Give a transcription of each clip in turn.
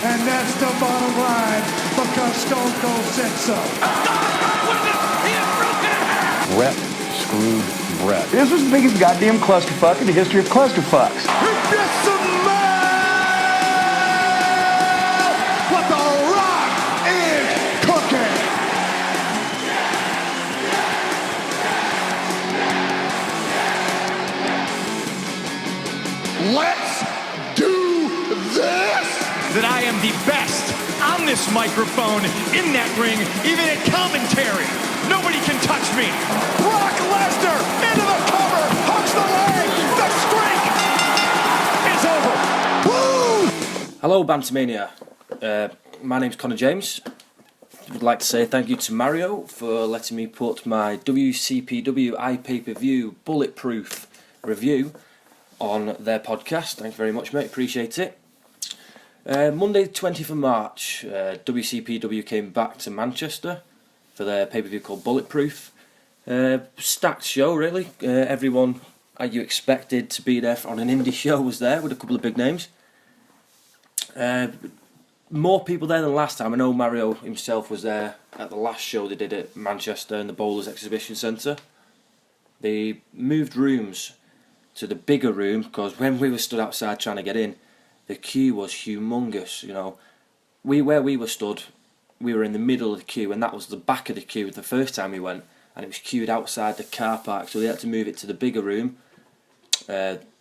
And that's the bottom line, because Stone Cold said so. Brett screwed Brett. This was the biggest goddamn clusterfuck in the history of clusterfucks. Get some what the Rock is cooking. Let's do this. That I am the best on this microphone, in that ring, even at commentary. Nobody can touch me. Brock Lesnar into the cover, hooks the leg. The streak is over. Woo! Hello, Bantermania. My name's Connor James. I'd like to say thank you to Mario for letting me put my WCPW iPay-per-view Bulletproof review on their podcast. Thank you very much, mate. Appreciate it. Monday the 20th of March, WCPW came back to Manchester for their pay-per-view called Bulletproof. Stacked show, really. Everyone you expected to be there on an indie show was there, with a couple of big names. More people there than last time. I know Mario himself was there at the last show they did at Manchester in the Bowlers Exhibition Centre. They moved rooms to the bigger room because when we were stood outside trying to get in, the queue was humongous. You know, where we were stood, we were in the middle of the queue, and that was the back of the queue the first time we went, and it was queued outside the car park, so they had to move it to the bigger room,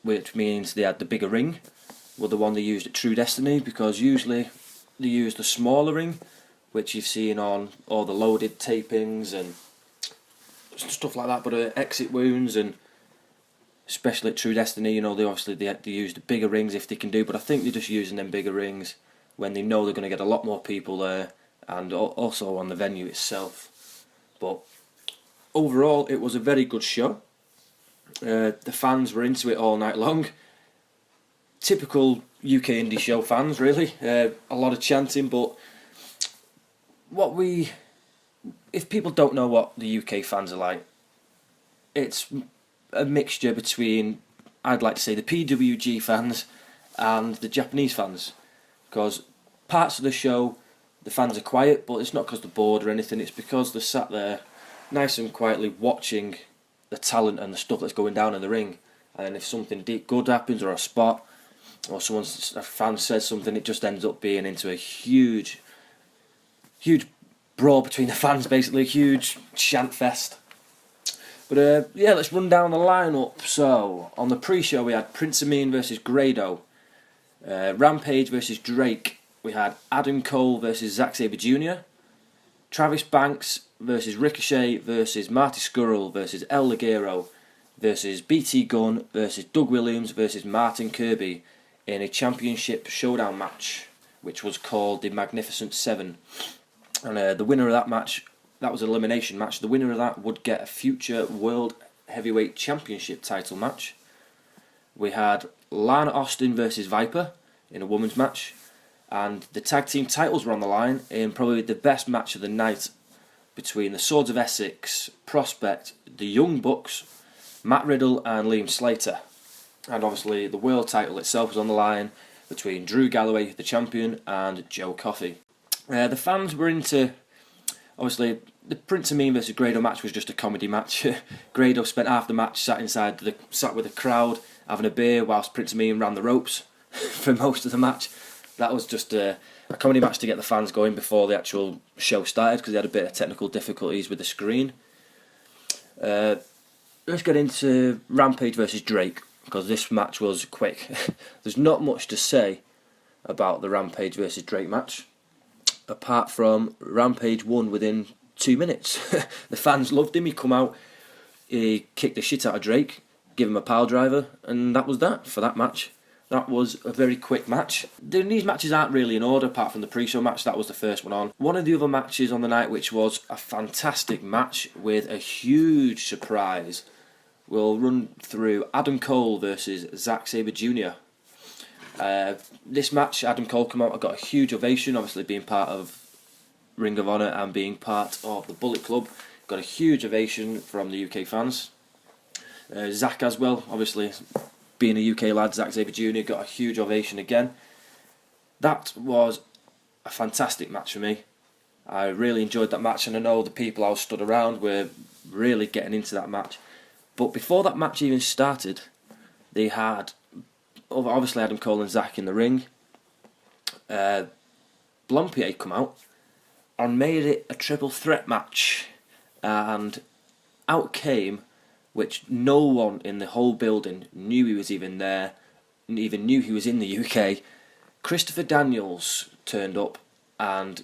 which means they had the bigger ring, well, the one they used at True Destiny, because usually they use the smaller ring, which you've seen on all the loaded tapings and stuff like that, but Exit Wounds and especially at True Destiny, you know, they use the bigger rings if they can do, but I think they're just using them bigger rings when they know they're going to get a lot more people there, and also on the venue itself. But overall, it was a very good show. The fans were into it all night long. Typical UK indie show fans, really. A lot of chanting, but if people don't know what the UK fans are like, it's a mixture between, I'd like to say, the PWG fans and the Japanese fans, because parts of the show the fans are quiet, but it's not because they're bored or anything, it's because they're sat there nice and quietly watching the talent and the stuff that's going down in the ring, and if something good happens or a spot or a fan says something, it just ends up being into a huge brawl between the fans, basically a huge chant fest. But yeah, let's run down the lineup. So, on the pre-show we had Prince Amin versus Grado, Rampage versus Drake, we had Adam Cole versus Zack Sabre Jr., Travis Banks versus Ricochet versus Marty Scurll versus El Ligero versus BT Gunn versus Doug Williams versus Martin Kirby in a championship showdown match, which was called the Magnificent Seven. And the winner of that match, that was an elimination match, the winner of that would get a future World Heavyweight Championship title match. We had Lana Austin versus Viper in a women's match, and the tag team titles were on the line in probably the best match of the night between the Swords of Essex, Prospect, the Young Bucks, Matt Riddle and Liam Slater. And obviously the world title itself was on the line between Drew Galloway, the champion, and Joe Coffey. The fans were into, obviously, the Prince Amin versus Grado match was just a comedy match. Grado spent half the match sat with the crowd having a beer whilst Prince Amin ran the ropes for most of the match. That was just a comedy match to get the fans going before the actual show started, because they had a bit of technical difficulties with the screen. Let's get into Rampage versus Drake, because this match was quick. There's not much to say about the Rampage versus Drake match, apart from Rampage won within 2 minutes. The fans loved him. He come out, he kicked the shit out of Drake, gave him a pile driver, and that was that for that match. That was a very quick match. These matches aren't really in order, apart from the pre-show match. That was the first one on. One of the other matches on the night, which was a fantastic match with a huge surprise, we'll run through Adam Cole versus Zack Sabre Jr. This match, Adam Cole came out and got a huge ovation, obviously being part of Ring of Honor and being part of the Bullet Club. Got a huge ovation from the UK fans. Zack as well, obviously being a UK lad, Zack Sabre Jr. got a huge ovation again. That was a fantastic match for me. I really enjoyed that match, and I know the people I was stood around were really getting into that match. But before that match even started, they had obviously Adam Cole and Zack in the ring. Blompier come out and made it a triple threat match, and out came, which no one in the whole building knew he was even there, even knew he was in the UK. Christopher Daniels turned up and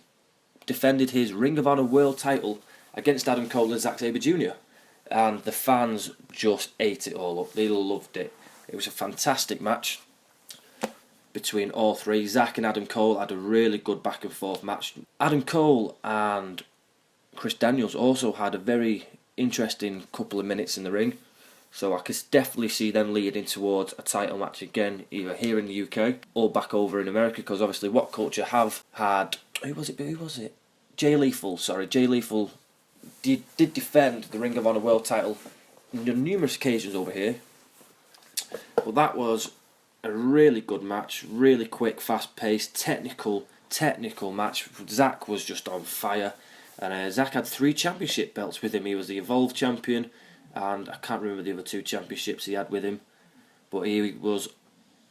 defended his Ring of Honor World title against Adam Cole and Zack Sabre Jr. And the fans just ate it all up. They loved it. It was a fantastic match between all three. Zack and Adam Cole had a really good back and forth match. Adam Cole and Chris Daniels also had a very interesting couple of minutes in the ring. So I could definitely see them leading towards a title match again, either here in the UK or back over in America, because obviously What Culture have had... Who was it? Jay Lethal, sorry. Jay Lethal did defend the Ring of Honor World title on numerous occasions over here. But that was a really good match, really quick, fast-paced, technical match. Zack was just on fire. And Zack had 3 championship belts with him. He was the Evolve champion, and I can't remember the other 2 championships he had with him, but he was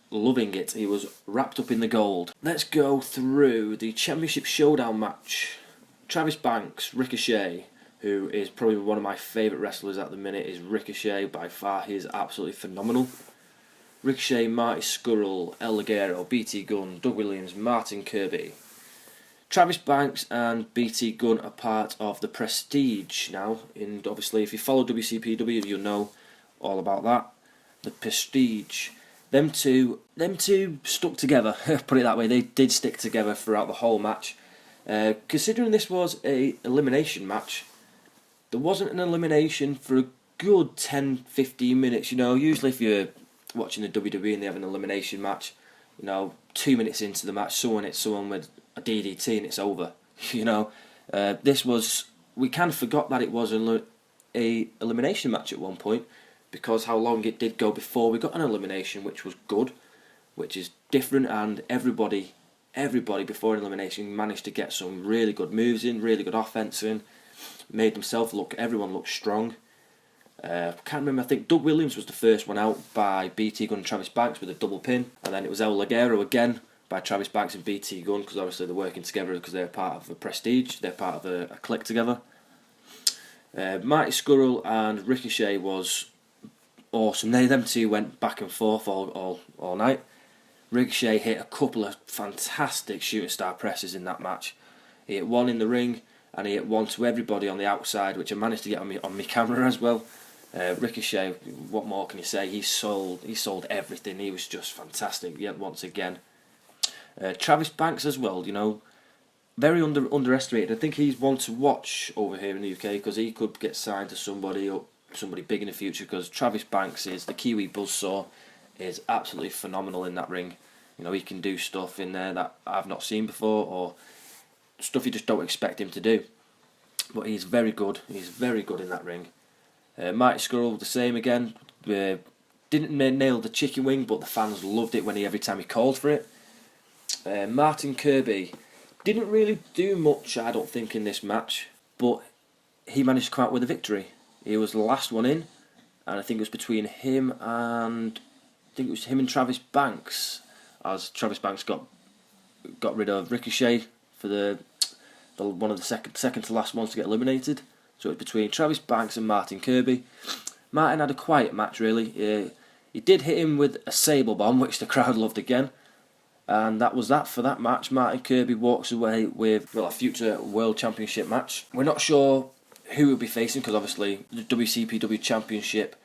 loving it. He was wrapped up in the gold. Let's go through the championship showdown match. Travis Banks, Ricochet, who is probably one of my favourite wrestlers at the minute, is Ricochet by far. He is absolutely phenomenal. Ricochet, Marty Scurll, El Ligero, BT Gunn, Doug Williams, Martin Kirby. Travis Banks and BT Gunn are part of the Prestige now, and obviously if you follow WCPW you'll know all about that. The Prestige. Them two stuck together, put it that way. They did stick together throughout the whole match. Considering this was a elimination match, there wasn't an elimination for a good 10-15 minutes. You know, usually if you're watching the WWE and they have an elimination match, you know, 2 minutes into the match, someone hits someone with a DDT and it's over. You know, we kind of forgot that it was a elimination match at one point, because how long it did go before we got an elimination, which was good, which is different, and everybody before an elimination managed to get some really good moves in, really good offense in, made everyone look strong. Can't remember, I think Doug Williams was the first one out by BT Gunn and Travis Banks with a double pin, and then it was El Ligero again by Travis Banks and BT Gunn, because obviously they're working together because they're part of the Prestige, they're part of a clique together. Marty Scurll and Ricochet was awesome. Them two went back and forth all night. Ricochet hit a couple of fantastic shooting star presses in that match. He hit one in the ring and he hit one to everybody on the outside, which I managed to get on my camera as well. Ricochet, what more can you say? He sold everything. He was just fantastic yet once again. Travis Banks as well, you know, very underestimated. I think he's one to watch over here in the UK, because he could get signed to somebody big in the future, because Travis Banks is the Kiwi Buzzsaw, is absolutely phenomenal in that ring. You know, he can do stuff in there that I've not seen before, or stuff you just don't expect him to do. But he's very good. He's very good in that ring. Marty Scurll, the same again. Didn't nail the chicken wing, but the fans loved it every time he called for it. Martin Kirby didn't really do much, I don't think, in this match, but he managed to come out with a victory. He was the last one in, and I think it was between him and Travis Banks, as Travis Banks got rid of Ricochet for the one of the second to last ones to get eliminated. So it was between Travis Banks and Martin Kirby. Martin had a quiet match, really. He did hit him with a sable bomb, which the crowd loved again. And that was that for that match. Martin Kirby walks away with a future World Championship match. We're not sure who he'll be facing, because obviously the WCPW Championship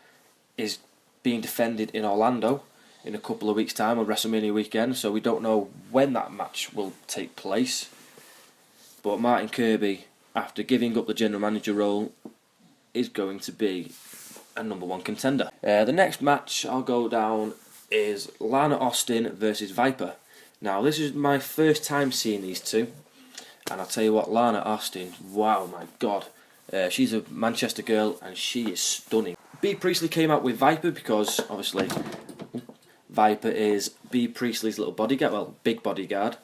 is being defended in Orlando in a couple of weeks' time on WrestleMania weekend, so we don't know when that match will take place. But Martin Kirby, after giving up the general manager role, is going to be a #1 contender. The next match I'll go down is Lana Austin versus Viper. Now, this is my first time seeing these two, and I'll tell you what, Lana Austin, wow, my God. She's a Manchester girl, and she is stunning. Bea Priestley came out with Viper because, obviously, Viper is Bea Priestley's little bodyguard, big bodyguard.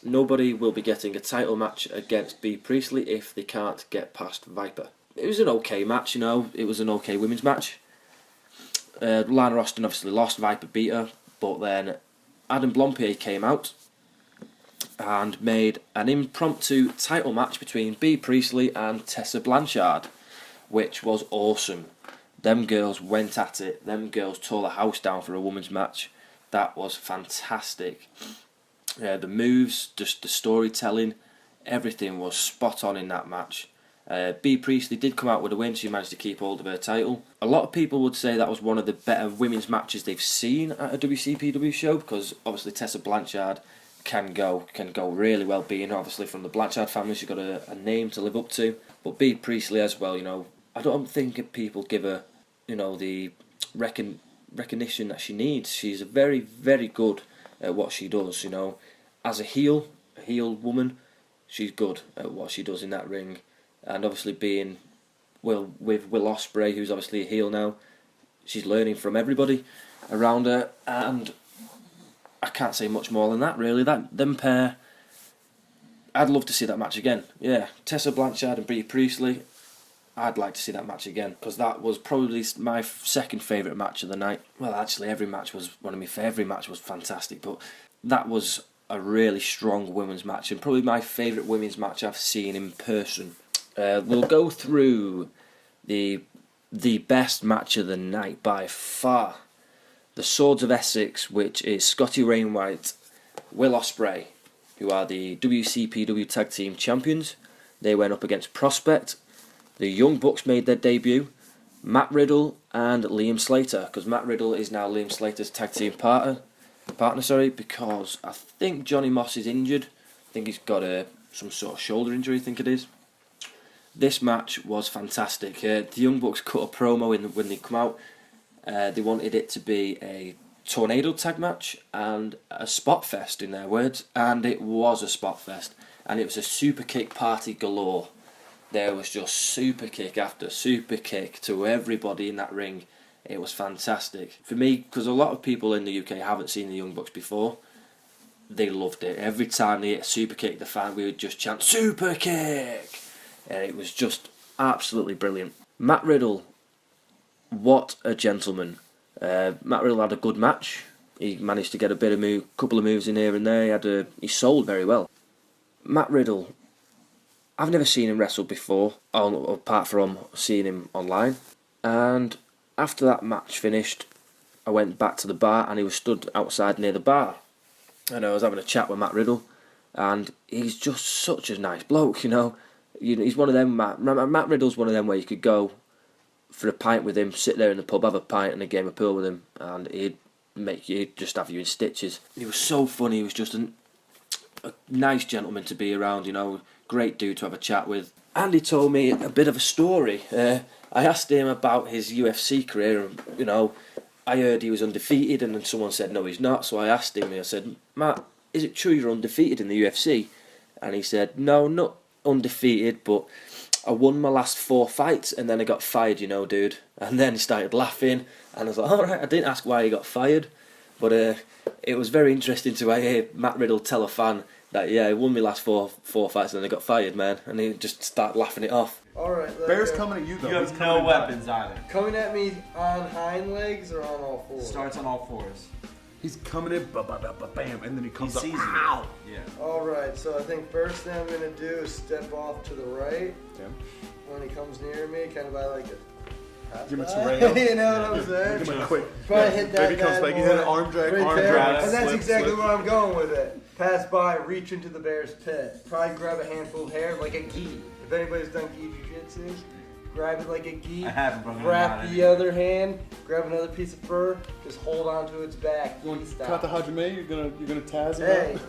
Nobody will be getting a title match against Bea Priestley if they can't get past Viper. It was an okay match, you know. It was an okay women's match. Lana Austin obviously lost, Viper beat her, but then Adam Blompier came out and made an impromptu title match between Bea Priestley and Tessa Blanchard, which was awesome. Them girls went at it. Them girls tore the house down for a women's match. That was fantastic. The moves, just the storytelling, everything was spot on in that match. Bea Priestley did come out with a win. She managed to keep hold of her title. A lot of people would say that was one of the better women's matches they've seen at a WCPW show, because obviously Tessa Blanchard can go really well, being obviously from the Blanchard family. She's got a name to live up to. But Bea Priestley as well, you know, I don't think people give her, you know, the recognition that she needs. She's very, very good at what she does, you know. As a heel woman, she's good at what she does in that ring. And obviously being with Will Ospreay, who's obviously a heel now, she's learning from everybody around her, and I can't say much more than that really. Them pair, I'd love to see that match again. Yeah, Tessa Blanchard and Bea Priestley, I'd like to see that match again, because that was probably my second favourite match of the night. Well, actually every match was fantastic, but that was a really strong women's match, and probably my favourite women's match I've seen in person. We'll go through the best match of the night by far. The Swords of Essex, which is Scotty Wainwright, Will Ospreay, who are the WCPW Tag Team Champions. They went up against Prospect. The Young Bucks made their debut. Matt Riddle and Liam Slater, because Matt Riddle is now Liam Slater's tag team partner, because I think Johnny Moss is injured. I think he's got some sort of shoulder injury, I think it is. This match was fantastic. The Young Bucks cut a promo when they come out. They wanted it to be a tornado tag match and a spot fest, in their words, and it was a spot fest, and it was a super kick party galore. There was just super kick after super kick to everybody in that ring. It was fantastic. For me, because a lot of people in the UK haven't seen the Young Bucks before, they loved it. Every time they hit a super kick, the fan, we would just chant, "Super kick!" And it was just absolutely brilliant. Matt Riddle, what a gentleman. Matt Riddle had a good match. He managed to get a couple of moves in here and there. He sold very well. Matt Riddle, I've never seen him wrestle before, apart from seeing him online. And after that match finished, I went back to the bar, and he was stood outside near the bar. And I was having a chat with Matt Riddle, and he's just such a nice bloke, you know. He's one of them. Matt Riddle's one of them where you could go for a pint with him, sit there in the pub, have a pint and a game of pool with him, and he'd just have you in stitches. He was so funny. He was just a nice gentleman to be around, you know. Great dude to have a chat with. And he told me a bit of a story. I asked him about his UFC career, and you know, I heard he was undefeated, and then someone said no, he's not. So I asked him. I said, "Matt, is it true you're undefeated in the UFC?" And he said, "No, not undefeated, but I won my last 4 fights and then I got fired, you know, dude." And then he started laughing, and I was like, alright, I didn't ask why he got fired, but it was very interesting to hear Matt Riddle tell a fan that, yeah, I won my last four fights and then I got fired, man, and he just started laughing it off. Alright, Bear's coming at you though. You have no weapons either. Coming at me on hind legs or on all fours? Starts on all fours. He's coming in, bam, and then he comes He up. sees you. Ow! Yeah. Alright, so I think first thing I'm gonna do is step off to the right. Yeah. When he comes near me, kind of by like a Give him a tornado. you know what I'm saying? Give him a quick. Probably hit that Maybe comes bad back. You boy hit an arm drag, right arm there. drag. And that's slip, exactly slip. where I'm going with it. Pass by, reach into the bear's pit. Probably grab a handful of hair like a gi. If anybody's done gi jiu-jitsu, grab it like a gi. I haven't, but I'm gonna Wrap nod the at other hand, grab another piece of fur, just hold onto its back. Gi style. Cut the Hajime. You're gonna Taz him. Hey,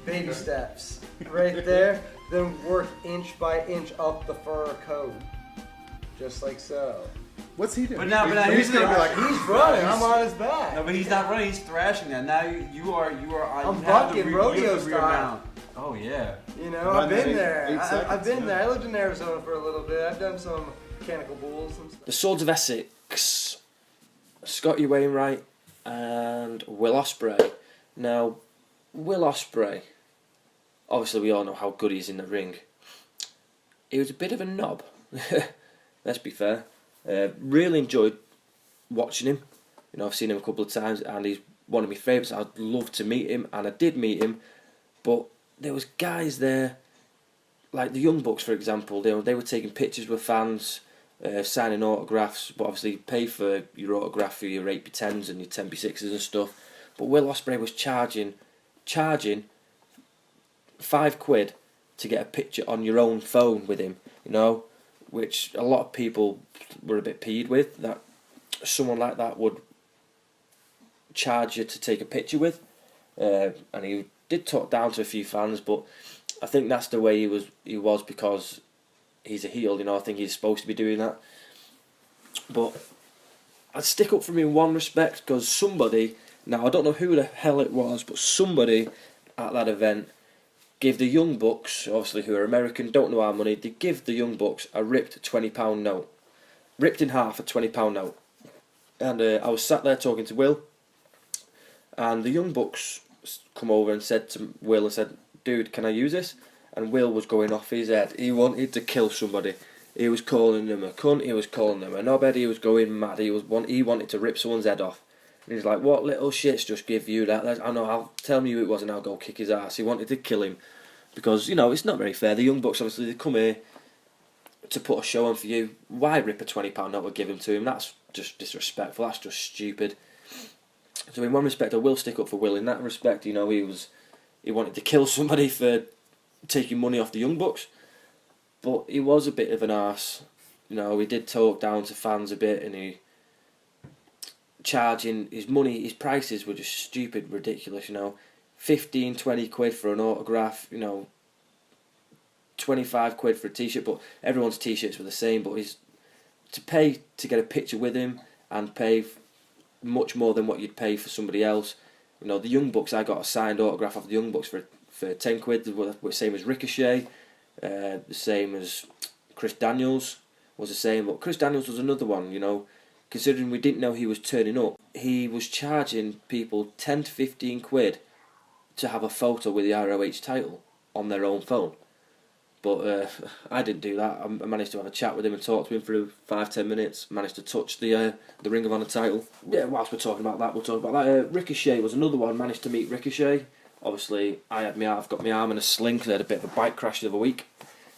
baby steps. Right there. Then work inch by inch up the fur coat. Just like so. What's he doing? But now he's here's gonna the- be like, He's running, I'm on his back. No, but he's not running. He's thrashing that. Now you are. I'm you have bucking the rodeo you have the rear style. mount. Oh yeah. You know, Run I've that been in there. 8 I've been seconds, there. I lived in Arizona for a little bit. I've done some mechanical bulls and stuff. The Swords of Essex, Scotty Wainwright and Will Ospreay. Now, Will Ospreay, obviously we all know how good he is in the ring. He was a bit of a knob, let's be fair. Really enjoyed watching him. You know, I've seen him a couple of times and he's one of my favourites. I'd love to meet him, and I did meet him, but there was guys there, like the Young Bucks for example, they were taking pictures with fans, signing autographs, but obviously you pay for your autograph for your 8x10s and your 10x6s and stuff. But Will Ospreay was charging £5 to get a picture on your own phone with him, you know, which a lot of people were a bit peeved with, that someone like that would charge you to take a picture with. And he did talk down to a few fans, but I think that's the way he was because he's a heel, you know. I think he's supposed to be doing that. But I'd stick up for him in one respect, because somebody, now I don't know who the hell it was, but somebody at that event gave the Young Bucks, obviously who are American, don't know our money, they give the Young Bucks a ripped £20 note. Ripped in half a £20 note. And I was sat there talking to Will, and the Young Bucks come over and said to Will, and said, dude, can I use this? And Will was going off his head. He wanted to kill somebody. He was calling them a cunt, he was calling them a knobhead, he was going mad, he wanted to rip someone's head off. And he's like, what little shits just give you that? I know, I'll tell me who it was and I'll go kick his ass. He wanted to kill him. Because, you know, it's not very fair. The Young Bucks, obviously, they come here to put a show on for you. Why rip a £20 note and give him to him? That's just disrespectful, that's just stupid. So in one respect, I will stick up for Will. In that respect, you know, he wanted to kill somebody for taking money off the Young Bucks. But he was a bit of an arse. You know, he did talk down to fans a bit, and he charging his money, his prices were just stupid, ridiculous, you know. 15, 20 quid for an autograph, you know, 25 quid for a t-shirt, but everyone's t-shirts were the same. But he's to pay to get a picture with him and pay much more than what you'd pay for somebody else. You know, the Young Bucks, I got a signed autograph of the Young Bucks for 10 quid, the same as Ricochet, the same as Chris Daniels was the same. But Chris Daniels was another one, you know, considering we didn't know he was turning up. He was charging people 10 to 15 quid to have a photo with the ROH title on their own phone. But I didn't do that. I managed to have a chat with him and talk to him for 5-10 minutes. Managed to touch the Ring of Honor title. Yeah, whilst we're talking about that, we'll talk about that. Ricochet was another one. Managed to meet Ricochet. Obviously, I've got my arm in a sling because I had a bit of a bike crash the other week.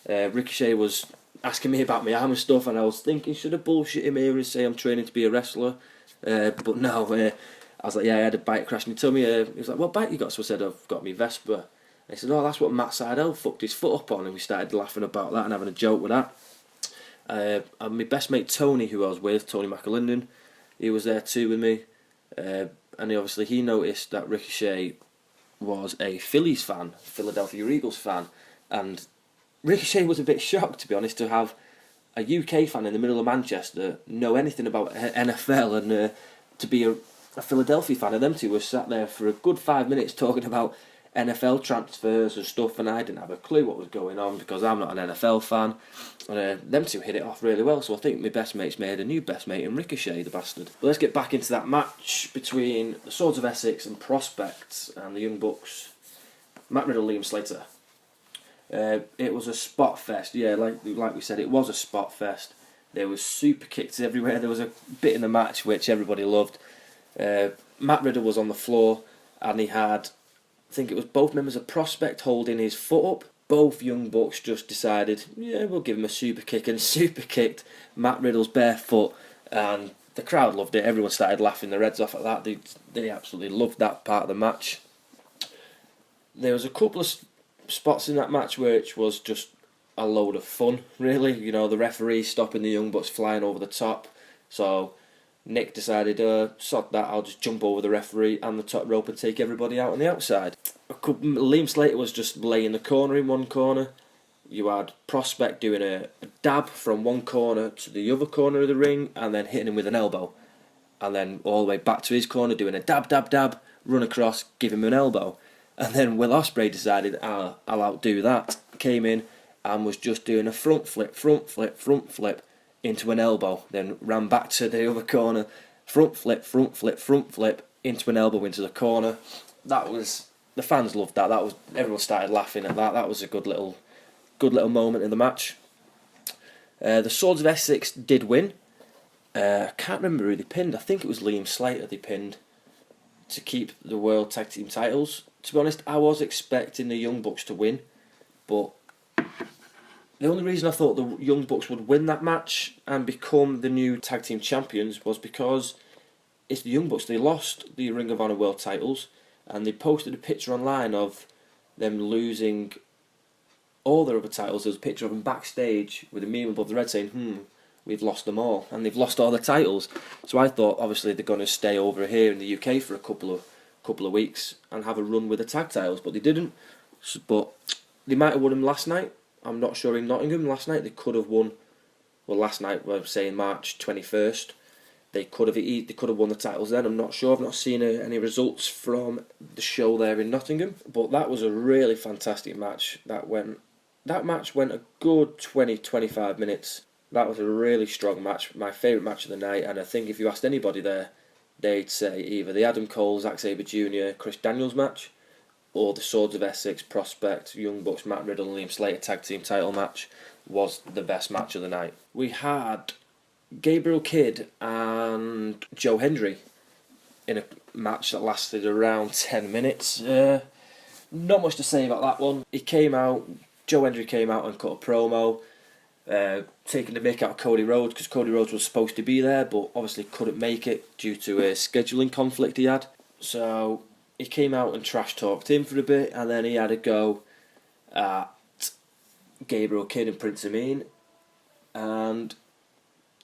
Ricochet was asking me about my arm and stuff, and I was thinking, should I bullshit him here and say I'm training to be a wrestler? But no, I was like, yeah, I had a bike crash. And he told me, he was like, what bike you got? So I said, I've got my Vespa. And he said, oh, that's what Matt Sydal fucked his foot up on. And we started laughing about that and having a joke with that. And my best mate Tony, who I was with, Tony McAlinden, he was there too with me. And obviously he noticed that Ricochet was a Phillies fan, Philadelphia Eagles fan. And Ricochet was a bit shocked, to be honest, to have a UK fan in the middle of Manchester know anything about NFL and to be a Philadelphia fan. And them two were sat there for a good 5 minutes talking about NFL transfers and stuff, and I didn't have a clue what was going on because I'm not an NFL fan. And them two hit it off really well, so I think my best mate's made a new best mate in Ricochet, the bastard. But let's get back into that match between the Swords of Essex and Prospect and the Young Bucks. Matt Riddle, Liam Slater. It was a spot fest, yeah, like we said, it was a spot fest. There was super kicks everywhere. There was a bit in the match which everybody loved. Matt Riddle was on the floor and he had, I think it was both members of Prospect holding his foot up. Both Young Bucks just decided, yeah, we'll give him a super kick, and super kicked Matt Riddle's bare foot, and the crowd loved it. Everyone started laughing their heads off at that. They absolutely loved that part of the match. There was a couple of spots in that match which was just a load of fun, really. You know, the referee stopping the Young Bucks flying over the top, so Nick decided, sod that, I'll just jump over the referee and the top rope and take everybody out on the outside. Liam Slater was just laying in the corner in one corner. You had Prospect doing a dab from one corner to the other corner of the ring and then hitting him with an elbow. And then all the way back to his corner doing a dab, dab, dab, run across, give him an elbow. And then Will Ospreay decided, I'll outdo that. Came in and was just doing a front flip into an elbow, then ran back to the other corner, front flip into an elbow into the corner. That was the fans loved that. Everyone started laughing at that. That was a good little moment in the match. The Swords of Essex did win. I can't remember who they pinned. I think it was Liam Slater they pinned to keep the World Tag Team titles. To be honest, I was expecting the Young Bucks to win, but the only reason I thought the Young Bucks would win that match and become the new Tag Team Champions was because it's the Young Bucks. They lost the Ring of Honor World titles, and they posted a picture online of them losing all their other titles. There was a picture of them backstage with a meme above the red saying, we've lost them all, and they've lost all the titles. So I thought, obviously, they're going to stay over here in the UK for a couple of weeks and have a run with the tag titles, but they didn't. But they might have won them last night. I'm not sure in Nottingham last night. They could have won. Well, last night, we're saying March 21st. They could have won the titles then. I'm not sure. I've not seen any results from the show there in Nottingham. But that was a really fantastic match. That match went a good 20-25 minutes. That was a really strong match. My favourite match of the night. And I think if you asked anybody there, they'd say either the Adam Cole, Zack Sabre Jr., Chris Daniels match, or the Swords of Essex, Prospect, Young Bucks, Matt Riddle and Liam Slater tag team title match was the best match of the night. We had Gabriel Kidd and Joe Hendry in a match that lasted around 10 minutes. Not much to say about that one. Joe Hendry came out and cut a promo, taking the mick out of Cody Rhodes because Cody Rhodes was supposed to be there but obviously couldn't make it due to a scheduling conflict he had. So he came out and trash talked him for a bit, and then he had a go at Gabriel Kidd and Prince Amin, and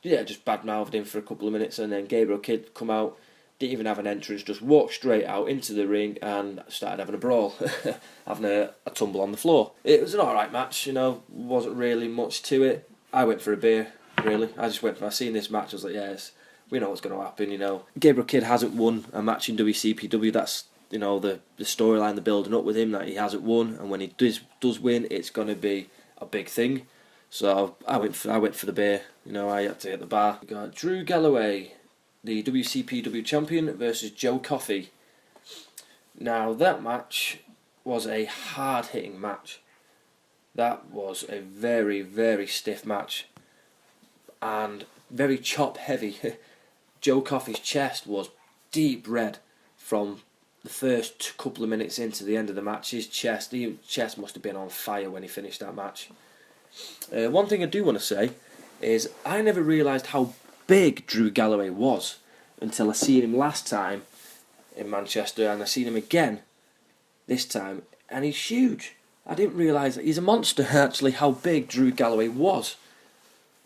just badmouthed him for a couple of minutes, and then Gabriel Kidd come out, didn't even have an entrance, just walked straight out into the ring and started having a brawl, having a tumble on the floor. It was an alright match, wasn't really much to it. I went for a beer, really. I seen this match, I was like, yes, we know what's going to happen, Gabriel Kidd hasn't won a match in WCPW, that's, the storyline, the building up with him, that he hasn't won, and when he does win, it's going to be a big thing. So I went for the beer, I had to hit the bar. We got Drew Galloway, the WCPW champion, versus Joe Coffey. Now that match was a hard-hitting match. That was a very, very stiff match and very chop-heavy. Joe Coffey's chest was deep red from the first couple of minutes into the end of the match. His chest must have been on fire when he finished that match. One thing I do want to say is I never realised how big Drew Galloway was until I seen him last time in Manchester, and I seen him again this time, and he's huge. I didn't realise that he's a monster actually, how big Drew Galloway was.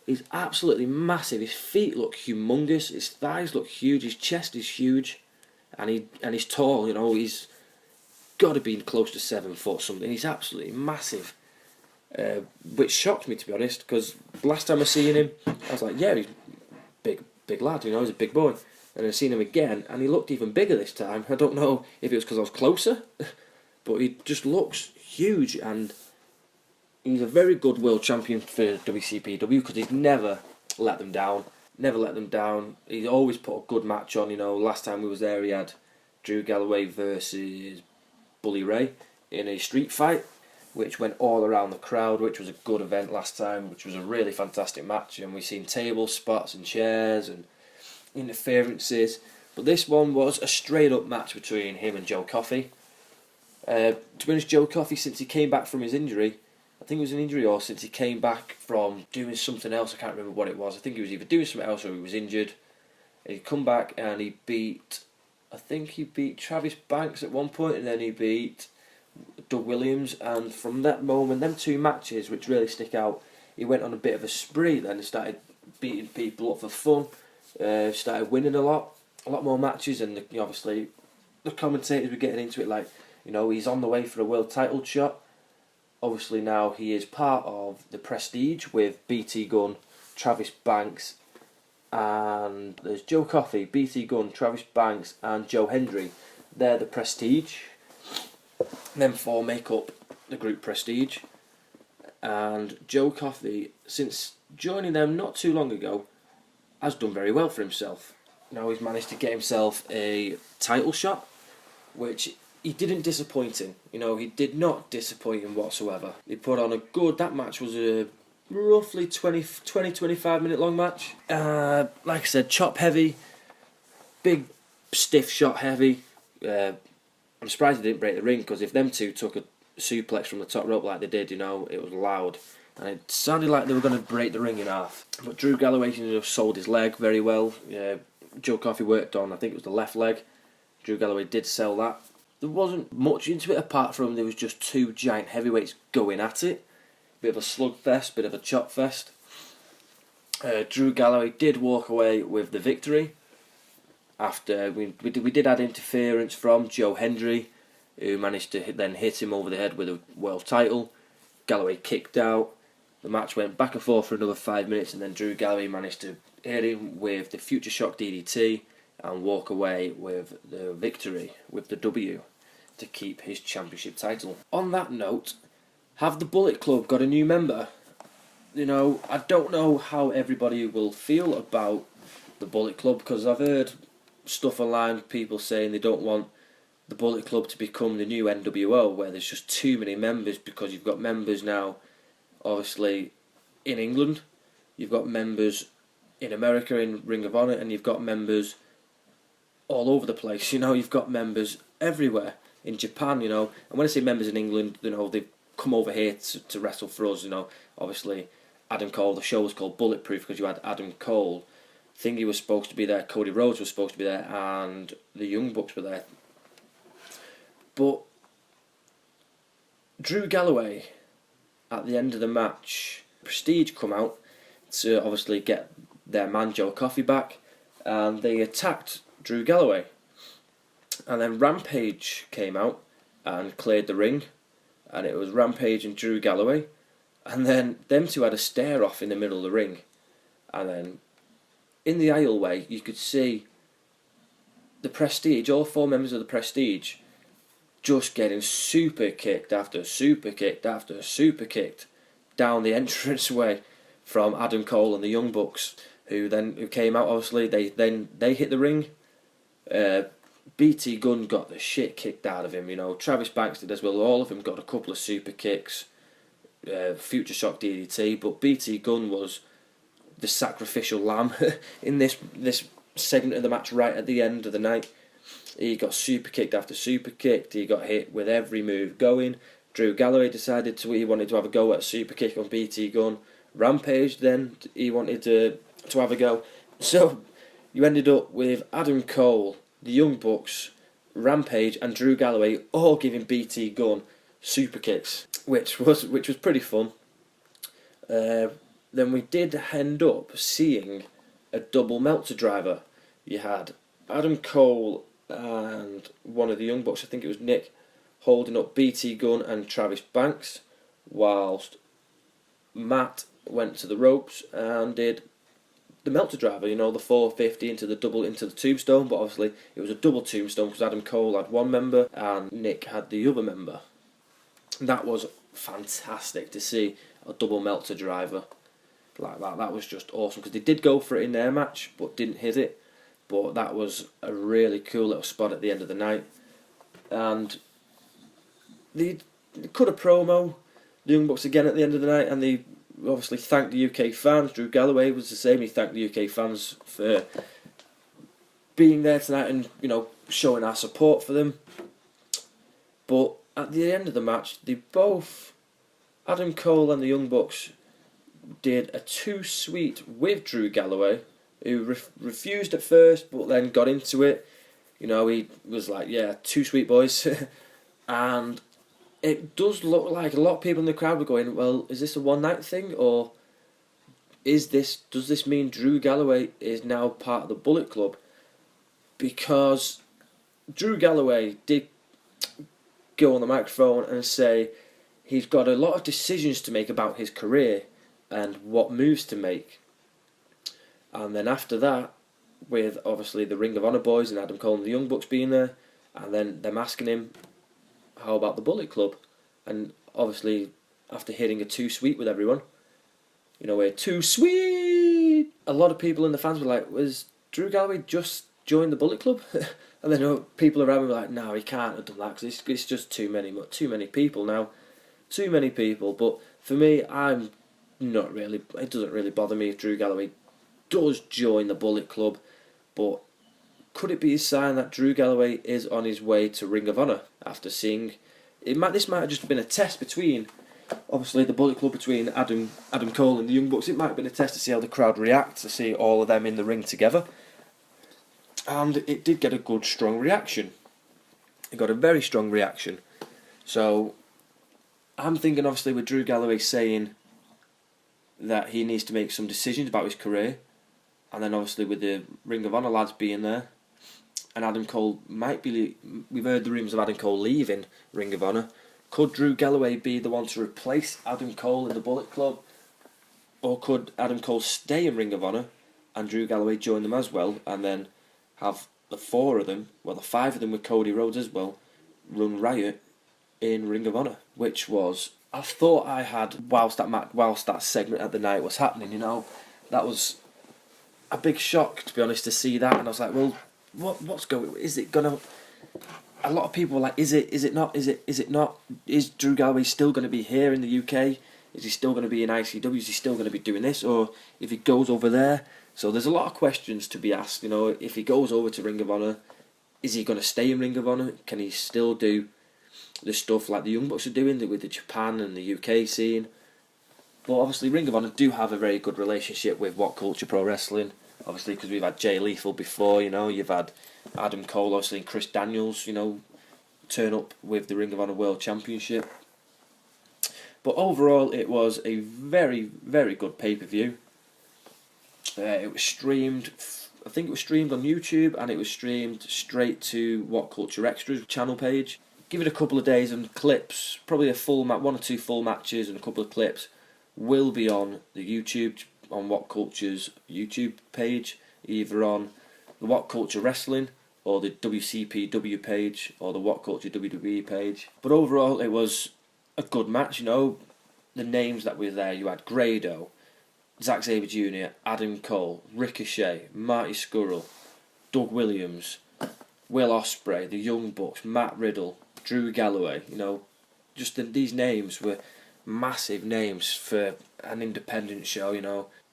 He's absolutely massive. His feet look humongous, his thighs look huge, his chest is huge, and he's tall, he's got to be close to 7 foot something. He's absolutely massive. Which shocked me, to be honest, because last time I seen him, I was like, yeah, he's big lad, he's a big boy. And I seen him again, and he looked even bigger this time. I don't know if it was because I was closer, but he just looks huge, and he's a very good world champion for WCPW because he's never let them down. He's always put a good match on. Last time we was there, he had Drew Galloway versus Bully Ray in a street fight, which went all around the crowd, which was a good event last time, which was a really fantastic match, and we seen table spots and chairs and interferences, but this one was a straight up match between him and Joe Coffey. To be honest, Joe Coffey, since he came back from his injury, I think it was an injury, or since he came back from doing something else, I can't remember what it was. I think he was either doing something else or he was injured. And he'd come back and he beat Travis Banks at one point, and then he beat Doug Williams, and from that moment, them two matches which really stick out, he went on a bit of a spree then and started beating people up for fun, started winning a lot more matches, and obviously the commentators were getting into it like, he's on the way for a world title shot. Obviously now he is part of the Prestige with BT Gunn, Travis Banks, and there's Joe Coffey, BT Gunn, Travis Banks and Joe Hendry. They're the Prestige. Them four make up the group Prestige, and Joe Coffey, since joining them not too long ago, has done very well for himself. He's managed to get himself a title shot, which he didn't disappoint him. You know, he did not disappoint him whatsoever. He put on a good. That match was a roughly 20-25 minute long match. Like I said, chop heavy, big stiff shot heavy. I'm surprised he didn't break the ring, because if them two took a suplex from the top rope like they did, you know, it was loud. And it sounded like they were going to break the ring in half. But Drew Galloway sold his leg very well. Joe Coffey worked on, I think it was the left leg. Drew Galloway did sell that. There wasn't much into it apart from there was just two giant heavyweights going at it. Bit of a slugfest, bit of a chop fest. Drew Galloway did walk away with the victory. After we did add interference from Joe Hendry, who managed to then hit him over the head with a world title. Galloway kicked out. The match went back and forth for another 5 minutes, and then Drew Galloway managed to hit him with the Future Shock DDT and walk away with the victory, with the W, to keep his championship title. On that note, have the Bullet Club got a new member? You know, I don't know how everybody will feel about the Bullet Club, because I've heard stuff online, people saying they don't want the Bullet Club to become the new NWO, where there's just too many members, because you've got members now, obviously, in England, you've got members in America in Ring of Honor, and you've got members all over the place. You know, you've got members everywhere in Japan, you know, and when I say members in England, you know, they've come over here to wrestle for us, you know. Obviously, Adam Cole, the show was called Bulletproof because you had Adam Cole, Thingy was supposed to be there, Cody Rhodes was supposed to be there, and the Young Bucks were there. But Drew Galloway, at the end of the match, Prestige come out to obviously get their man Joe Coffey back, and they attacked Drew Galloway. And then Rampage came out and cleared the ring, and it was Rampage and Drew Galloway, and then them two had a stare off in the middle of the ring, and then in the aisleway you could see the Prestige, all four members of the Prestige, just getting super kicked after super kicked after super kicked down the entranceway from Adam Cole and the Young Bucks, who came out. Obviously they hit the ring. BT Gunn got the shit kicked out of him, you know. Travis Banks did as well. All of them got a couple of super kicks, Future Shock DDT, but BT Gunn was the sacrificial lamb in this segment of the match right at the end of the night. He got super kicked after super kicked. He got hit with every move going. Drew Galloway decided he wanted to have a go at a super kick on BT Gunn. Rampage then, he wanted to have a go. So you ended up with Adam Cole, the Young Bucks, Rampage and Drew Galloway all giving BT Gunn super kicks, which was pretty fun. Then we did end up seeing a double Meltzer driver. You had Adam Cole and one of the Young Bucks, I think it was Nick, holding up BT Gunn and Travis Banks, whilst Matt went to the ropes and did the Meltzer driver, you know, the 450 into the tombstone, but obviously it was a double tombstone because Adam Cole had one member and Nick had the other member. That was fantastic to see a double Meltzer driver like that. That was just awesome, because they did go for it in their match but didn't hit it. But that was a really cool little spot at the end of the night. And they cut a promo, the Young Bucks again at the end of the night, and they obviously thanked the UK fans. Drew Galloway was the same. He thanked the UK fans for being there tonight and, you know, showing our support for them. But at the end of the match, they both, Adam Cole and the Young Bucks, did a 2-sweet with Drew Galloway, who refused at first but then got into it. You know, he was like, yeah, 2-sweet boys. And it does look like a lot of people in the crowd were going, well, is this a one-night thing, or does this mean Drew Galloway is now part of the Bullet Club? Because Drew Galloway did go on the microphone and say he's got a lot of decisions to make about his career and what moves to make. And then after that, with obviously the Ring of Honor boys and Adam Cole and the Young Bucks being there, and then them asking him, how about the Bullet Club? And obviously, after hitting a 2-sweet with everyone, you know, we're 2-sweet! A lot of people in the fans were like, was Drew Galloway just joined the Bullet Club? And then people around me were like, no, he can't have done that because it's just too many people now. Too many people. But for me, I'm not really, it doesn't really bother me if Drew Galloway does join the Bullet Club. But could it be a sign that Drew Galloway is on his way to Ring of Honor after seeing... This might have just been a test between, obviously, the Bullet Club, between Adam Cole and the Young Bucks. It might have been a test to see how the crowd reacts, to see all of them in the ring together. And it did get a good, strong reaction. It got a very strong reaction. So, I'm thinking, obviously, with Drew Galloway saying that he needs to make some decisions about his career, and then obviously with the Ring of Honor lads being there, and Adam Cole might be... We've heard the rumours of Adam Cole leaving Ring of Honor. Could Drew Galloway be the one to replace Adam Cole in the Bullet Club? Or could Adam Cole stay in Ring of Honor and Drew Galloway join them as well, and then have the 4 of them, well, the 5 of them with Cody Rhodes as well, run riot in Ring of Honor? Which was... I thought I had, whilst that segment at the night was happening, that was a big shock, to be honest, to see that. And I was like, well... What's going? Is it gonna? A lot of people were like, is it not? Is Drew Galloway still going to be here in the UK? Is he still going to be in ICW? Is he still going to be doing this? Or if he goes over there? So there's a lot of questions to be asked. If he goes over to Ring of Honor, is he going to stay in Ring of Honor? Can he still do the stuff like the Young Bucks are doing with the Japan and the UK scene? But obviously, Ring of Honor do have a very good relationship with What Culture Pro Wrestling. Obviously, because we've had Jay Lethal before, you've had Adam Cole, obviously, and Chris Daniels, turn up with the Ring of Honor World Championship. But overall, it was a very, very good pay-per-view. It was streamed, I think it was streamed on YouTube, and it was streamed straight to What Culture Extras channel page. Give it a couple of days and clips, probably one or two full matches and a couple of clips will be on the YouTube, on What Culture's YouTube page, either on the What Culture Wrestling or the WCPW page or the What Culture WWE page. But overall, it was a good match. The names that were there, you had Grado, Zack Sabre Jr., Adam Cole, Ricochet, Marty Scurll, Doug Williams, Will Ospreay, the Young Bucks, Matt Riddle, Drew Galloway. These names were massive names for an independent show,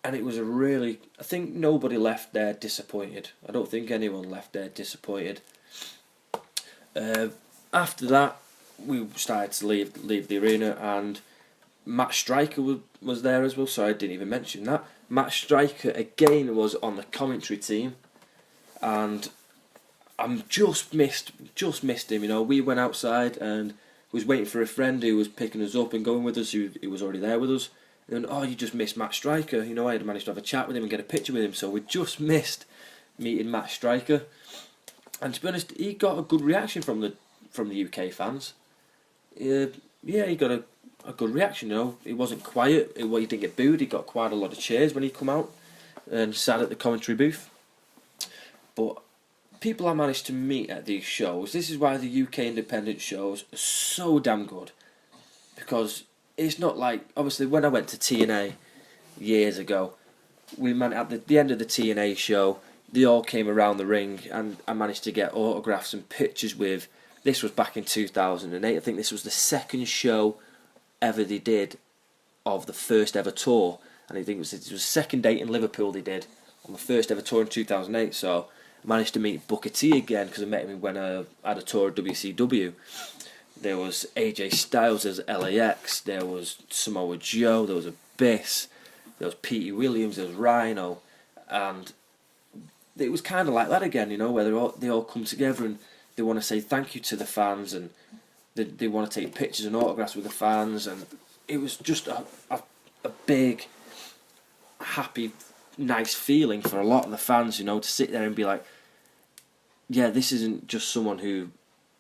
and it was I think nobody left there disappointed. I don't think anyone left there disappointed. After that, we started to leave the arena, and Matt Striker was there as well, so I didn't even mention that. Matt Striker again was on the commentary team, and I just missed him. We went outside and was waiting for a friend who was picking us up and going with us, who was already there with us. And you just missed Matt Striker. I had managed to have a chat with him and get a picture with him, so we just missed meeting Matt Striker. And to be honest, he got a good reaction from the UK fans. He got a good reaction. He wasn't quiet. He didn't get booed. He got quite a lot of cheers when he come out and sat at the commentary booth. But people I managed to meet at these shows, this is why the UK independent shows are so damn good, because it's not like, obviously, when I went to TNA years ago, we at the end of the TNA show, they all came around the ring, and I managed to get autographs and pictures with. This was back in 2008. I think this was the second show ever they did of the first ever tour, and I think it was the second date in Liverpool they did on the first ever tour in 2008. So I managed to meet Booker T again, because I met him when I had a tour at WCW. There was AJ Styles as LAX, there was Samoa Joe, there was Abyss, there was Petey Williams, there was Rhino, and it was kind of like that again, where they all come together and they want to say thank you to the fans, and they want to take pictures and autographs with the fans, and it was just a big, happy, nice feeling for a lot of the fans, to sit there and be like, yeah, this isn't just someone who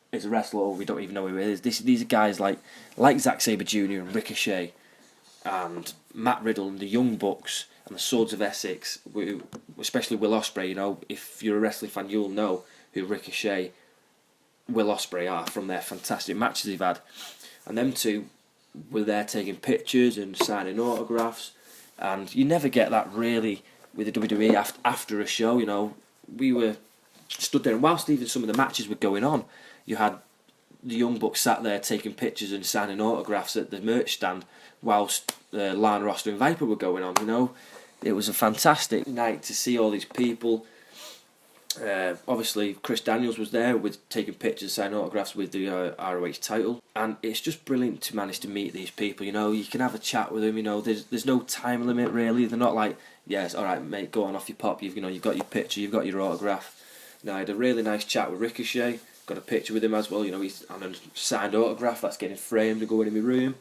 is a wrestler, or we don't even know who he is. These are guys like Zack Sabre Jr. and Ricochet and Matt Riddle and the Young Bucks and the Swords of Essex, especially Will Ospreay. If you're a wrestling fan, you'll know who Ricochet, Will Ospreay are from their fantastic matches they've had. And them two were there taking pictures and signing autographs, and you never get that really with the WWE after a show. We were stood there, and whilst even some of the matches were going on, you had the Young Bucks sat there taking pictures and signing autographs at the merch stand, whilst Lana Roster and Viper were going on. You know, it was a fantastic night to see all these people. Obviously, Chris Daniels was there with taking pictures, signing autographs with the ROH title, and it's just brilliant to manage to meet these people. You know, you can have a chat with them. You know, there's no time limit really. They're not like, yes, all right, mate, go on off your pop. You've got your picture, you've got your autograph. Now, I had a really nice chat with Ricochet. Got a picture with him as well. You know, he's on a signed autograph that's getting framed to go in my room,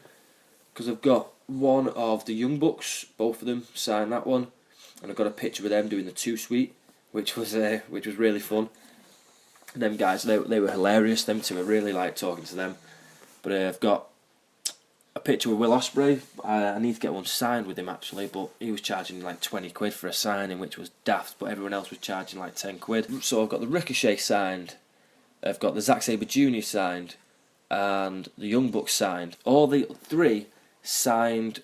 because I've got one of the Young Bucks, both of them signed that one, and I've got a picture with them doing the 2-suite, which was really fun. And them guys, they were hilarious. Them two, I really liked talking to them. But I've got a picture with Will Ospreay. I need to get one signed with him actually, but he was charging like 20 quid for a signing, which was daft. But everyone else was charging like 10 quid. So I've got the Ricochet signed. I've got the Zack Sabre Jr. signed, and the Young Bucks signed. All the three signed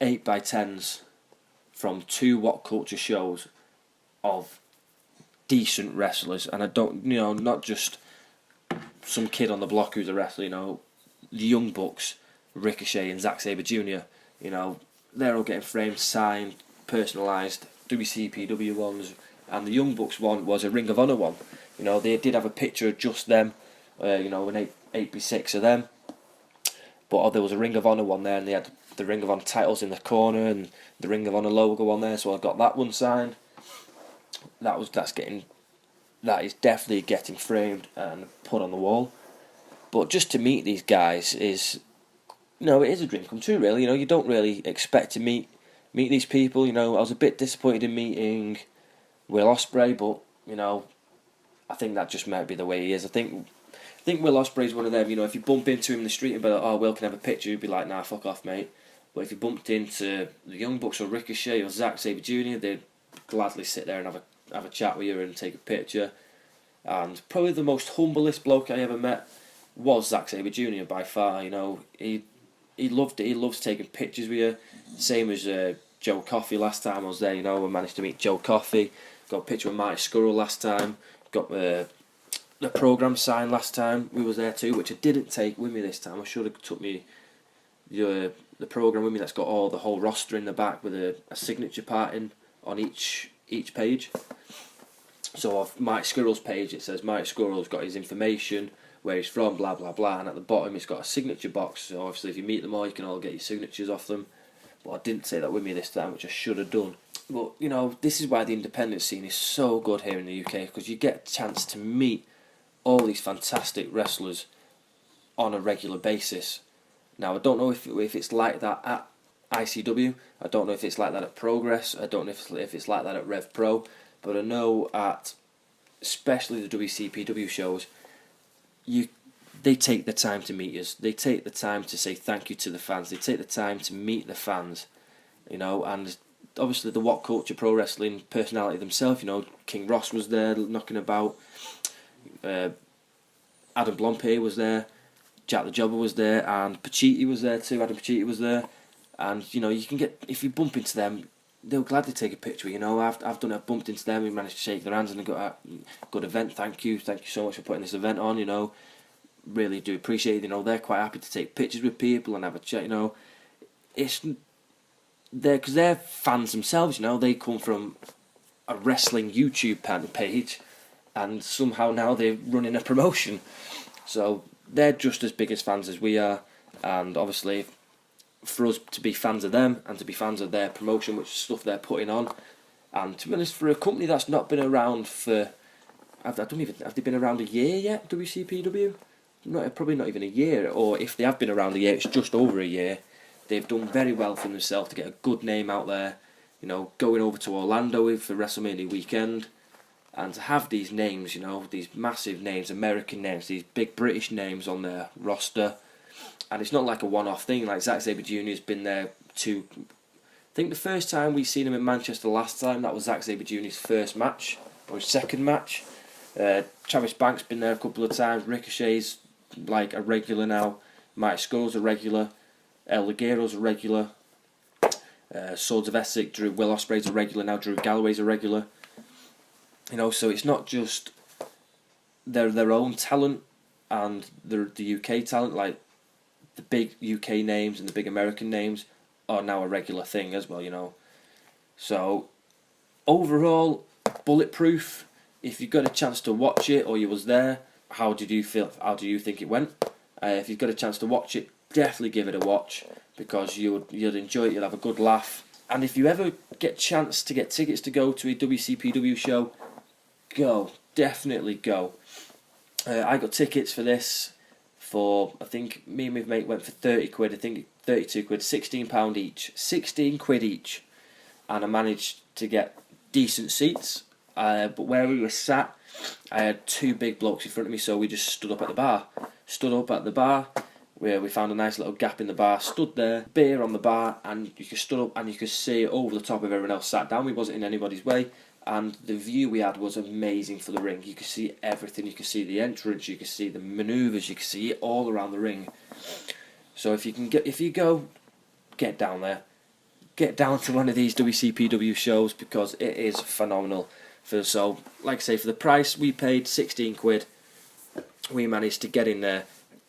8x10s from 2 What Culture shows of decent wrestlers, and I don't, you know, not just some kid on the block who's a wrestler. You know, the Young Bucks, Ricochet and Zack Sabre Jr. You know, they're all getting framed, signed, personalised WCPW ones, and the Young Bucks one was a Ring of Honor one. You know, they did have a picture of just them, you know, an 8x6 of them. But there was a Ring of Honor one there, and they had the Ring of Honor titles in the corner and the Ring of Honor logo on there, so I got that one signed. That is definitely getting framed and put on the wall. But just to meet these guys is, you know, it is a dream come true really. You know, you don't really expect to meet these people. You know, I was a bit disappointed in meeting Will Ospreay, but, you know, I think that just might be the way he is. I think Will Ospreay's one of them, you know, if you bump into him in the street and be like, oh, Will, can I have a picture? He'd be like, nah, fuck off, mate. But if you bumped into the Young Bucks or Ricochet or Zack Sabre Jr., they'd gladly sit there and have a chat with you and take a picture. And probably the most humblest bloke I ever met was Zack Sabre Jr. by far. You know, he loved it. He loves taking pictures with you. Same as Joe Coffey last time I was there. You know, I managed to meet Joe Coffey. Got a picture with Marty Scurll last time. Got the programme signed last time we was there too, which I didn't take with me this time. I should have took me the programme with me. That's got all the whole roster in the back with a signature part in on each page. So off Marty Scurll's page it says Marty Scurll's got his information, where he's from, blah blah blah, and at the bottom it's got a signature box. So obviously if you meet them all, you can all get your signatures off them. But I didn't take that with me this time, which I should have done. But, you know, this is why the independent scene is so good here in the UK, because you get a chance to meet all these fantastic wrestlers on a regular basis. Now, I don't know if it's like that at ICW. I don't know if it's like that at Progress. I don't know if it's like that at Rev Pro. But I know at especially the WCPW shows, they take the time to meet us. They take the time to say thank you to the fans. They take the time to meet the fans, you know, and obviously the What Culture Pro Wrestling personality themselves, you know, King Ross was there knocking about, Adam Blompier was there, Jack the Jobber was there, and Pacitti was there too. Adam Pacitti was there, and you know, you can get, if you bump into them, they'll gladly take a picture. You know, I've bumped into them, we managed to shake their hands and got a good event. Thank you so much for putting this event on. You know, really do appreciate it. You know, they're quite happy to take pictures with people and have a chat. You know, because they're fans themselves. You know, they come from a wrestling YouTube page, and somehow now they're running a promotion. So they're just as big as fans as we are, and obviously for us to be fans of them and to be fans of their promotion, which stuff they're putting on, and to be honest, for a company that's not been around for, have they been around a year yet, WCPW? Probably not even a year, or if they have been around a year, it's just over a year. They've done very well for themselves to get a good name out there, you know, going over to Orlando for WrestleMania weekend, and to have these names, you know, these massive names, American names, these big British names on their roster. And it's not like a one-off thing. Like Zack Sabre Jr. has been there I think the first time we seen him in Manchester last time, that was Zack Sabre Jr.'s first match, or his second match. Travis Banks been there a couple of times. Ricochet's like a regular now. Mike Scurll's a regular. El Ligero's a regular. Swords of Essex, Will Ospreay's a regular now. Drew Galloway's a regular. You know, so it's not just their own talent and the UK talent, like the big UK names and the big American names, are now a regular thing as well, you know. So overall, Bulletproof, if you got a chance to watch it or you was there, how did you feel? How do you think it went? If you've got a chance to watch it, definitely give it a watch, because you'd enjoy it, you'll have a good laugh. And if you ever get a chance to get tickets to go to a WCPW show, go, definitely go. I got tickets for this for, I think me and my mate went for 30 quid, I think 32 quid, £16 each, 16 quid each. And I managed to get decent seats, but where we were sat, I had two big blokes in front of me, so we just stood up at the bar, where we found a nice little gap in the bar, stood there, beer on the bar, and you could stood up and you could see over the top of everyone else sat down. We wasn't in anybody's way, and the view we had was amazing for the ring. You could see everything. You could see the entrance, you could see the manoeuvres, you could see it all around the ring. So if you go, get down there. Get down to one of these WCPW shows, because it is phenomenal. So, like I say, for the price we paid, 16 quid, we managed to get in there,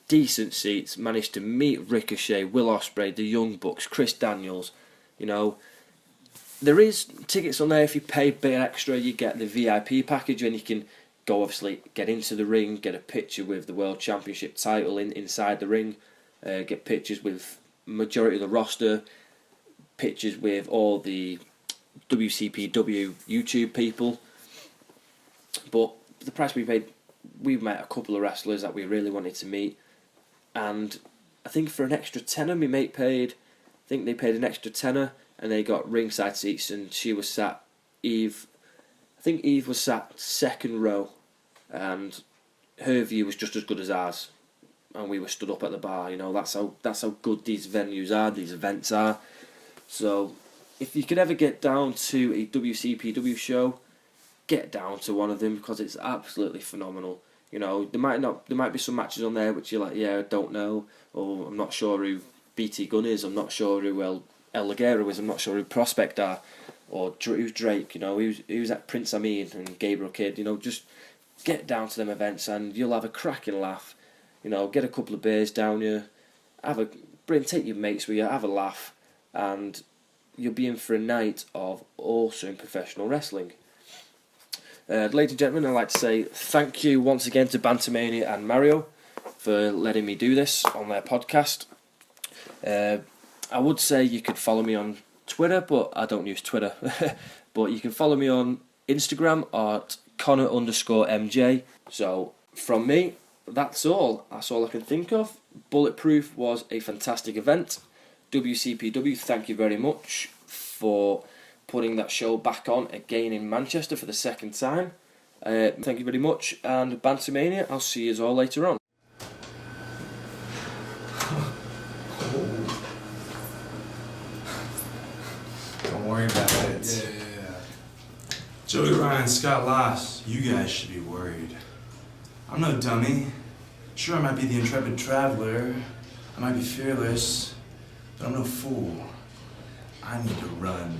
decent seats, managed to meet Ricochet, Will Ospreay, the Young Bucks, Chris Daniels. You know, there is tickets on there. If you pay a bit extra, you get the VIP package, and you can go, obviously, get into the ring, get a picture with the World Championship title inside the ring, get pictures with majority of the roster, pictures with all the WCPW YouTube people. But the price we paid, we met a couple of wrestlers that we really wanted to meet, and I think for an extra tenner, my mate paid, I think they paid an extra tenner, and they got ringside seats, and she was sat, I think Eve was sat second row, and her view was just as good as ours, and we were stood up at the bar. You know, that's how good these venues are, these events are. So if you could ever get down to a WCPW show, get down to one of them, because it's absolutely phenomenal. You know, there might be some matches on there which you're like, yeah, I don't know, or I'm not sure who BT Gunn is, I'm not sure who El Ligero is, I'm not sure who Prospect are, or who's Drake, you know, who's that Prince Amin and Gabriel Kidd. You know, just get down to them events and you'll have a cracking laugh. You know, get a couple of beers down you, take your mates with you, have a laugh, and you'll be in for a night of awesome professional wrestling. Ladies and gentlemen, I'd like to say thank you once again to Bantermania and Mario for letting me do this on their podcast. I would say you could follow me on Twitter, but I don't use Twitter. But you can follow me on Instagram at Connor_MJ. So from me, that's all. That's all I can think of. Bulletproof was a fantastic event. WCPW, thank you very much for putting that show back on again in Manchester for the second time. Thank you very much, and Bantermania, I'll see you all later on. Don't worry about it. Yeah. Joey Ryan, Scott Loss, you guys should be worried. I'm no dummy. Sure, I might be the intrepid traveler, I might be fearless, but I'm no fool. I need to run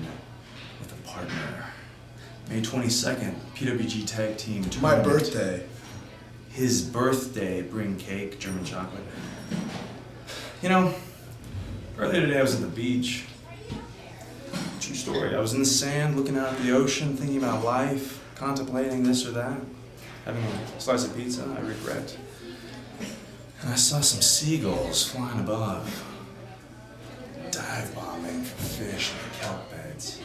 with a partner. May 22nd, PWG Tag Team Tournament. My birthday. His birthday, bring cake, German chocolate. You know, earlier today I was at the beach. True story. I was in the sand, looking out at the ocean, thinking about life, contemplating this or that, having a slice of pizza I regret. And I saw some seagulls flying above, dive bombing for fish in the kelp beds.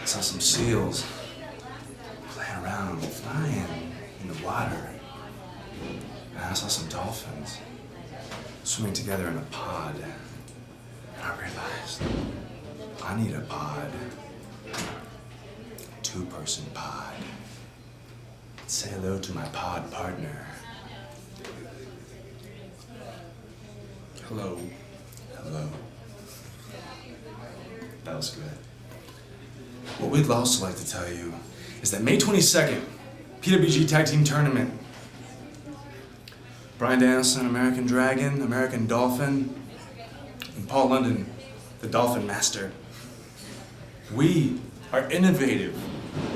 I saw some seals playing around, flying in the water. And I saw some dolphins swimming together in a pod. And I realized I need a pod. A two-person pod. Say hello to my pod partner. Hello. Hello. That was good. What we'd also like to tell you is that May 22nd, PWG Tag Team Tournament. Bryan Danielson, American Dragon, American Dolphin, and Paul London, the Dolphin Master. We are innovative,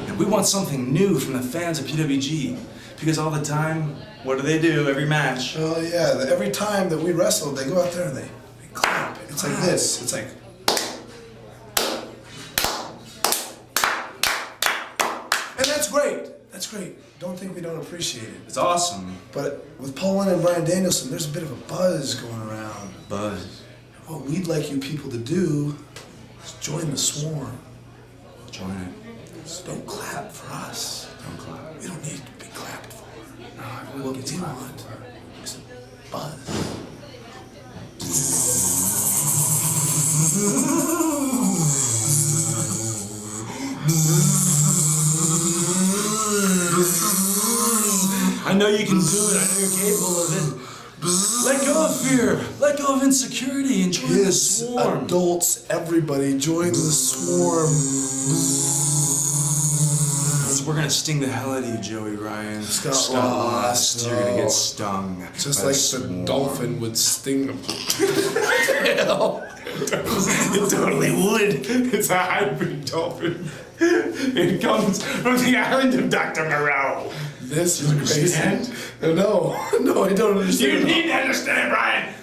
and we want something new from the fans of PWG. Because all the time, what do? Every match. Oh yeah, every time that we wrestle, they go out there and they clap. It's like this. It's like. And that's great. That's great. Don't think we don't appreciate it. It's awesome. But with Poland and Brian Danielson, there's a bit of a buzz going around. Buzz. What we'd like you people to do is join the swarm. Join it. So don't clap for us. Don't clap. We don't need to be clapped for. No, What we want is a buzz. I know you can do it. I know you're capable of it. Let go of fear. Let go of insecurity and join the swarm. Adults, everybody, join the swarm. We're gonna sting the hell out of you, Joey Ryan. Scott Lost. You're gonna get stung. Just by like swarm. the dolphin would sting them. It totally would. It's a hybrid dolphin. It comes from the island of Dr. Moreau. This is Understand? crazy. No, I don't understand. You need to understand, Brian.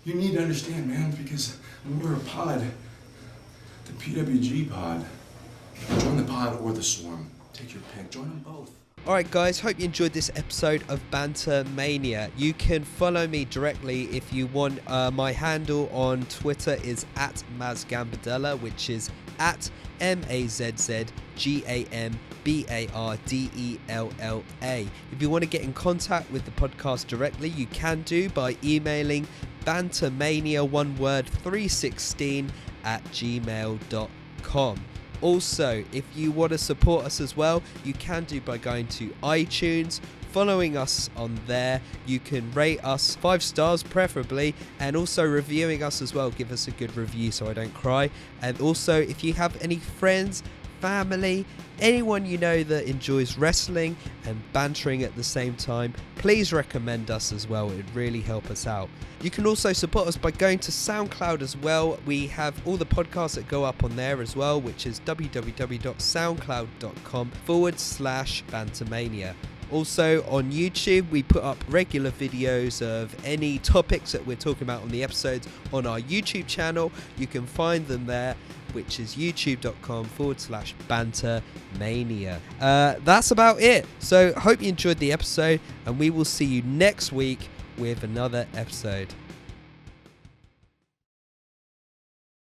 You need to understand, man, because when we're a pod, the PWG pod, join the pod or the swarm. Take your pick. Join them both. Alright guys, hope you enjoyed this episode of Bantermania. You can follow me directly if you want. My handle on Twitter is @MazGambardella, which is @MazZGambardella. If you want to get in contact with the podcast directly, you can do by emailing bantermania316@gmail.com. Also, if you want to support us as well, you can do by going to iTunes, following us on there. You can rate us 5 stars preferably, and also reviewing us as well. Give us a good review so I don't cry. And also, if you have any friends, family, anyone you know that enjoys wrestling and bantering at the same time, please recommend us as well. It would really help us out. You can also support us by going to SoundCloud as well. We have all the podcasts that go up on there as well, which is www.soundcloud.com/Bantermania. Also on YouTube, we put up regular videos of any topics that we're talking about on the episodes on our YouTube channel. You can find them there, which is youtube.com/Bantermania. That's about it. So hope you enjoyed the episode, and we will see you next week with another episode.